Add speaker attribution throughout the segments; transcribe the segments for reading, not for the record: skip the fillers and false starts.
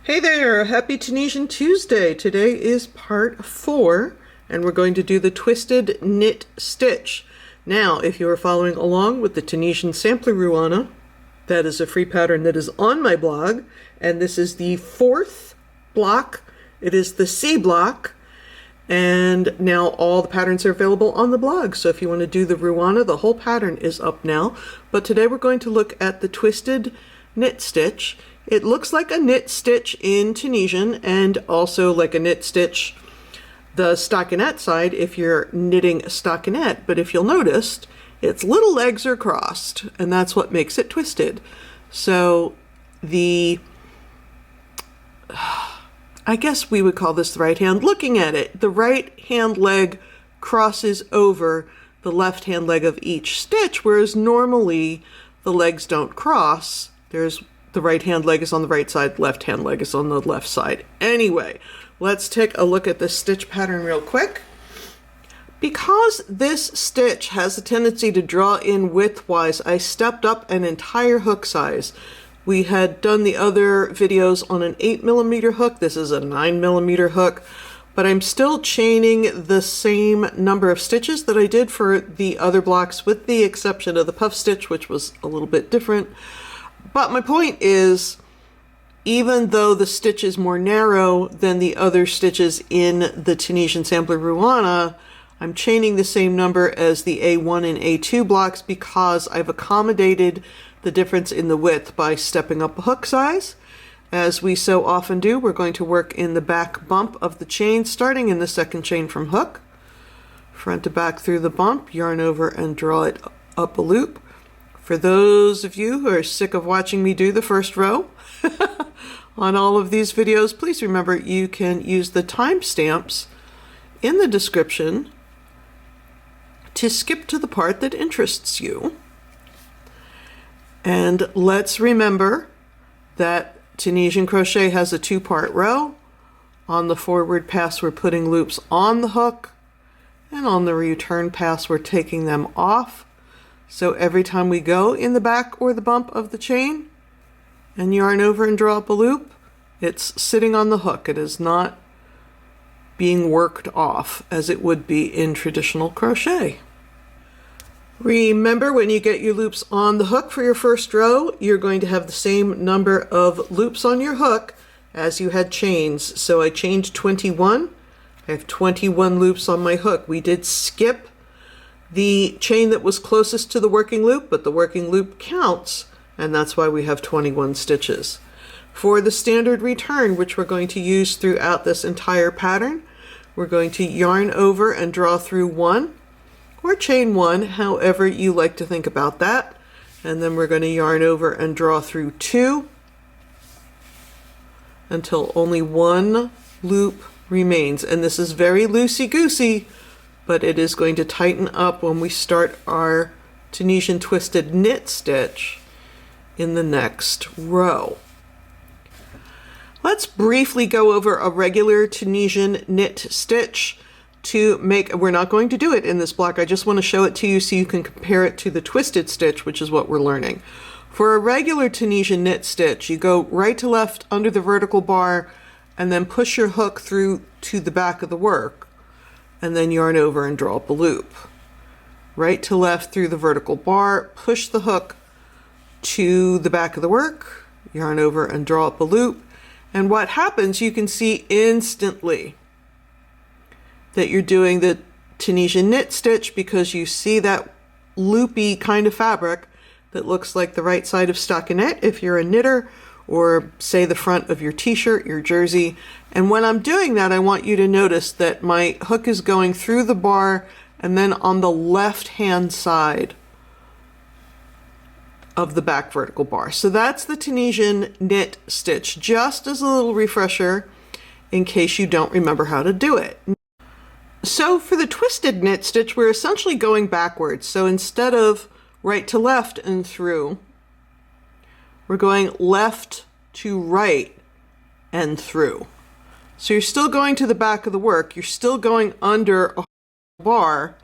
Speaker 1: Hey there, happy Tunisian Tuesday. Today is part 4 and we're going to do the Twisted Knit Stitch. Now, if you are following along with the Tunisian Sampler Ruana, that is a free pattern that is on my blog, and this is the 4th block. It is the C block, and now all the patterns are available on the blog. So if you want to do the Ruana, the whole pattern is up now. But today we're going to look at the Twisted Knit Stitch. It looks like a knit stitch in Tunisian and also like a knit stitch the stockinette side if you're knitting a stockinette, but if you'll notice, its little legs are crossed and that's what makes it twisted. So I guess we would call this the right hand. Looking at it, the right hand leg crosses over the left hand leg of each stitch, whereas normally the legs don't cross. The right hand leg is on the right side, left hand leg is on the left side. Anyway, let's take a look at this stitch pattern real quick. Because this stitch has a tendency to draw in widthwise, I stepped up an entire hook size. We had done the other videos on an 8mm hook. This is a 9mm hook, but I'm still chaining the same number of stitches that I did for the other blocks, with the exception of the puff stitch, which was a little bit different. But my point is, even though the stitch is more narrow than the other stitches in the Tunisian Sampler Ruana, I'm chaining the same number as the A1 and A2 blocks because I've accommodated the difference in the width by stepping up a hook size. As we so often do, we're going to work in the back bump of the chain, starting in the second chain from hook. Front to back through the bump, yarn over and draw it up a loop. For those of you who are sick of watching me do the first row on all of these videos, please remember you can use the timestamps in the description to skip to the part that interests you. And let's remember that Tunisian crochet has a 2-part row. On the forward pass, we're putting loops on the hook, and on the return pass, we're taking them off. So every time we go in the back or the bump of the chain and yarn over and draw up a loop, it's sitting on the hook. It is not being worked off as it would be in traditional crochet. Remember, when you get your loops on the hook for your first row, you're going to have the same number of loops on your hook as you had chains. So I chained 21. I have 21 loops on my hook. We did skip the chain that was closest to the working loop, but the working loop counts, and that's why we have 21 stitches. For the standard return, which we're going to use throughout this entire pattern, we're going to yarn over and draw through 1, or chain 1, however you like to think about that, and then we're going to yarn over and draw through 2 until only 1 loop remains. And this is very loosey-goosey, but it is going to tighten up when we start our Tunisian Twisted Knit Stitch in the next row. Let's briefly go over a regular Tunisian knit stitch to make, we're not going to do it in this block, I just want to show it to you so you can compare it to the twisted stitch, which is what we're learning. For a regular Tunisian knit stitch, you go right to left under the vertical bar and then push your hook through to the back of the work, and then yarn over and draw up a loop. Right to left through the vertical bar, push the hook to the back of the work, yarn over and draw up a loop. And what happens, you can see instantly that you're doing the Tunisian knit stitch because you see that loopy kind of fabric that looks like the right side of stockinette if you're a knitter, or say the front of your t-shirt, your jersey. And when I'm doing that, I want you to notice that my hook is going through the bar and then on the left hand side of the back vertical bar. So that's the Tunisian knit stitch, just as a little refresher in case you don't remember how to do it. So for the twisted knit stitch, we're essentially going backwards. So instead of right to left and through, we're going left to right and through. So you're still going to the back of the work, you're still going under a bar,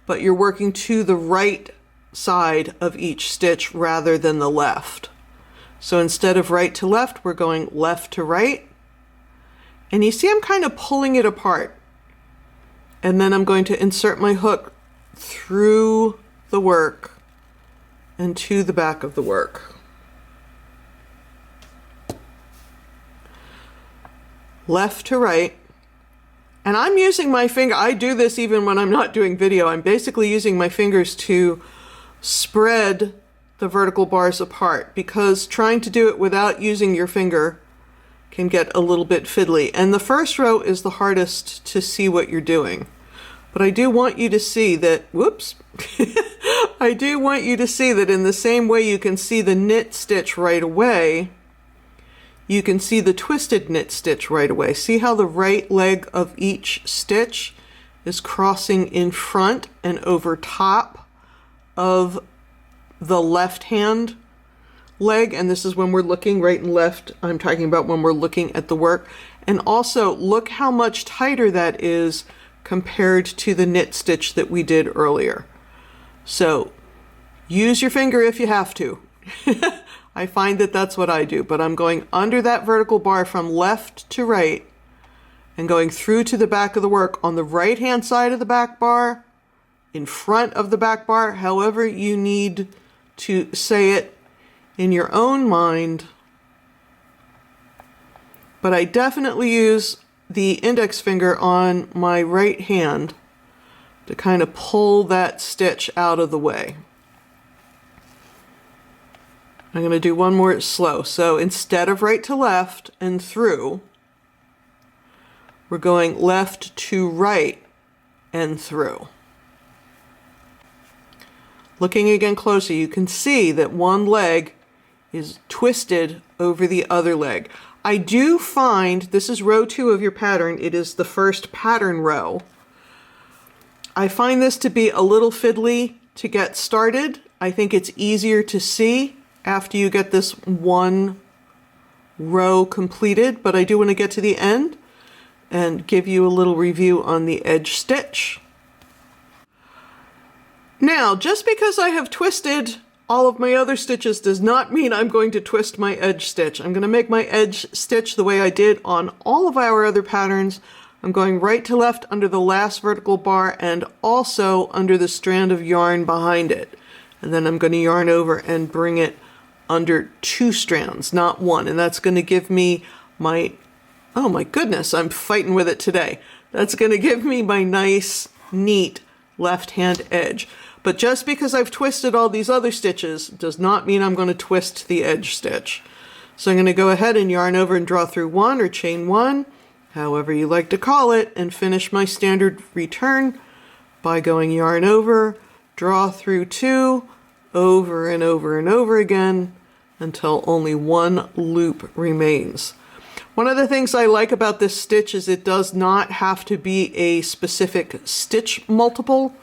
Speaker 1: but you're working to the right side of each stitch rather than the left. So instead of right to left, we're going left to right. And you see I'm kind of pulling it apart. And then I'm going to insert my hook through the work and to the back of the work. Left to right. And I'm using my finger. I do this even when I'm not doing video. I'm basically using my fingers to spread the vertical bars apart, because trying to do it without using your finger can get a little bit fiddly. And the first row is the hardest to see what you're doing. But I do want you to see that, whoops, I do want you to see that in the same way you can see the knit stitch right away, you can see the twisted knit stitch right away. See how the right leg of each stitch is crossing in front and over top of the left hand leg. And this is when we're looking right and left. I'm talking about when we're looking at the work. And also look how much tighter that is compared to the knit stitch that we did earlier. So use your finger if you have to. I find that that's what I do, but I'm going under that vertical bar from left to right and going through to the back of the work on the right hand side of the back bar, in front of the back bar, however you need to say it in your own mind. But I definitely use the index finger on my right hand to kind of pull that stitch out of the way. I'm going to do one more slow. So instead of right to left and through, we're going left to right and through. Looking again closer, you can see that one leg is twisted over the other leg. I do find, this is row 2 of your pattern, it is the first pattern row. I find this to be a little fiddly to get started. I think it's easier to see after you get this one row completed, but I do want to get to the end and give you a little review on the edge stitch. Now, just because I have twisted all of my other stitches does not mean I'm going to twist my edge stitch. I'm going to make my edge stitch the way I did on all of our other patterns. I'm going right to left under the last vertical bar and also under the strand of yarn behind it. And then I'm going to yarn over and bring it under 2 strands, not 1. And that's going to give me my, oh my goodness, I'm fighting with it today. That's going to give me my nice, neat left-hand edge. But just because I've twisted all these other stitches does not mean I'm going to twist the edge stitch. So I'm going to go ahead and yarn over and draw through 1 or chain 1, however you like to call it, and finish my standard return by going yarn over, draw through 2, over and over and over again until only 1 loop remains. One of the things I like about this stitch is it does not have to be a specific stitch multiple.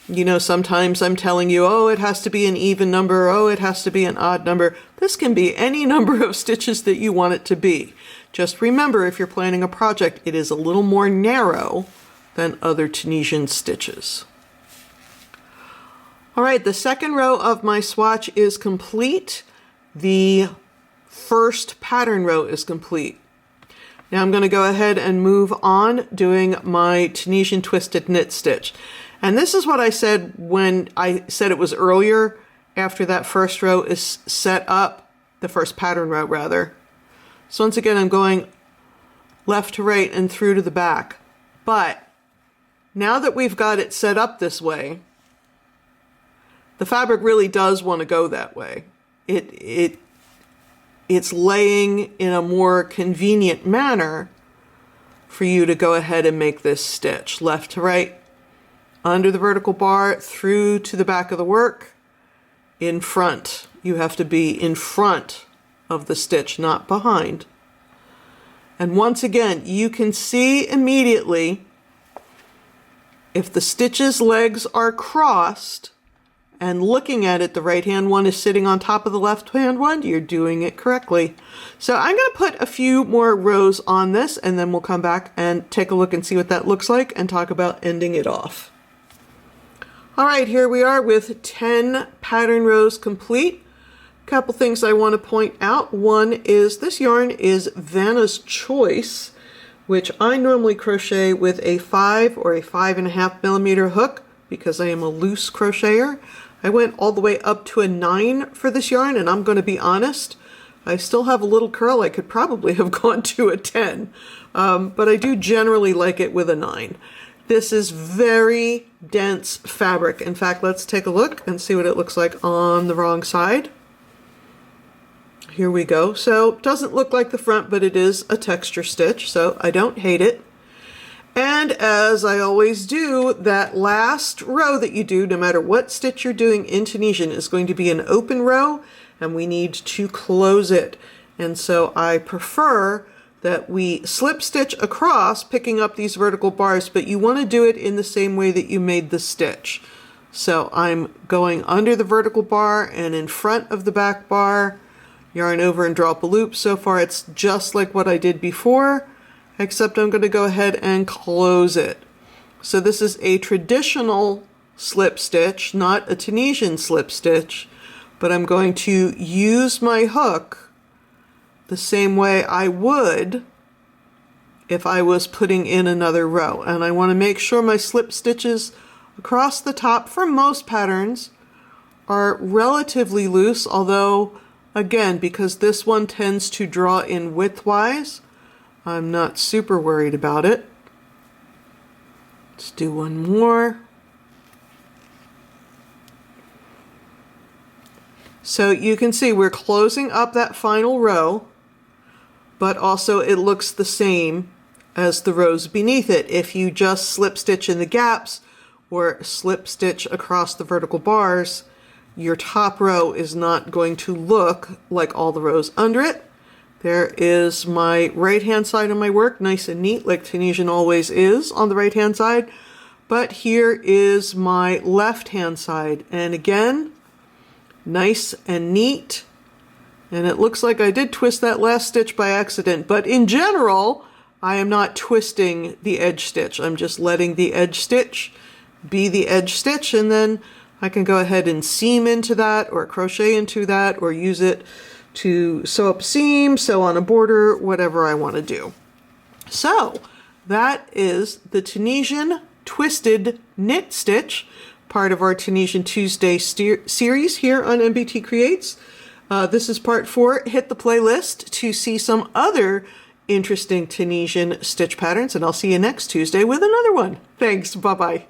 Speaker 1: You know, sometimes I'm telling you, oh, it has to be an even number, oh, it has to be an odd number. This can be any number of stitches that you want it to be. Just remember, if you're planning a project, it is a little more narrow than other Tunisian stitches. All right, the second row of my swatch is complete. The first pattern row is complete. Now I'm going to go ahead and move on doing my Tunisian Twisted Knit Stitch. And this is what I said when I said it was earlier after that first row is set up, the first pattern row rather. So once again, I'm going left to right and through to the back. But now that we've got it set up this way, the fabric really does want to go that way. It's laying in a more convenient manner for you to go ahead and make this stitch. Left to right, under the vertical bar, through to the back of the work, in front. You have to be in front of the stitch, not behind. And once again, you can see immediately if the stitch's legs are crossed, and looking at it, the right hand one is sitting on top of the left hand one, you're doing it correctly. So I'm going to put a few more rows on this, and then we'll come back and take a look and see what that looks like and talk about ending it off. All right, here we are with 10 pattern rows complete. Couple things I want to point out. One is this yarn is Vanna's Choice, which I normally crochet with a 5 or a 5.5 millimeter hook because I am a loose crocheter. I went all the way up to a 9 for this yarn, and I'm going to be honest, I still have a little curl. I could probably have gone to a 10, but I do generally like it with a 9. This is very dense fabric. In fact, let's take a look and see what it looks like on the wrong side. Here we go. So it doesn't look like the front, but it is a texture stitch, so I don't hate it. And as I always do, that last row that you do, no matter what stitch you're doing in Tunisian, is going to be an open row, and we need to close it. And so I prefer that we slip stitch across, picking up these vertical bars, but you want to do it in the same way that you made the stitch. So I'm going under the vertical bar and in front of the back bar, yarn over and drop a loop. So far it's just like what I did before, except I'm going to go ahead and close it. So this is a traditional slip stitch, not a Tunisian slip stitch, but I'm going to use my hook the same way I would if I was putting in another row. And I want to make sure my slip stitches across the top for most patterns are relatively loose, although again, because this one tends to draw in widthwise, I'm not super worried about it. Let's do one more. So you can see we're closing up that final row, but also it looks the same as the rows beneath it. If you just slip stitch in the gaps or slip stitch across the vertical bars, your top row is not going to look like all the rows under it. There is my right-hand side of my work, nice and neat, like Tunisian always is on the right-hand side. But here is my left-hand side. And again, nice and neat. And it looks like I did twist that last stitch by accident. But in general, I am not twisting the edge stitch. I'm just letting the edge stitch be the edge stitch. And then I can go ahead and seam into that or crochet into that or use it to sew up a seam, sew on a border, whatever I want to do. So that is the Tunisian Twisted Knit Stitch, part of our Tunisian Tuesday series here on MBT Creates. This is part 4. Hit the playlist to see some other interesting Tunisian stitch patterns, and I'll see you next Tuesday with another one. Thanks. Bye-bye.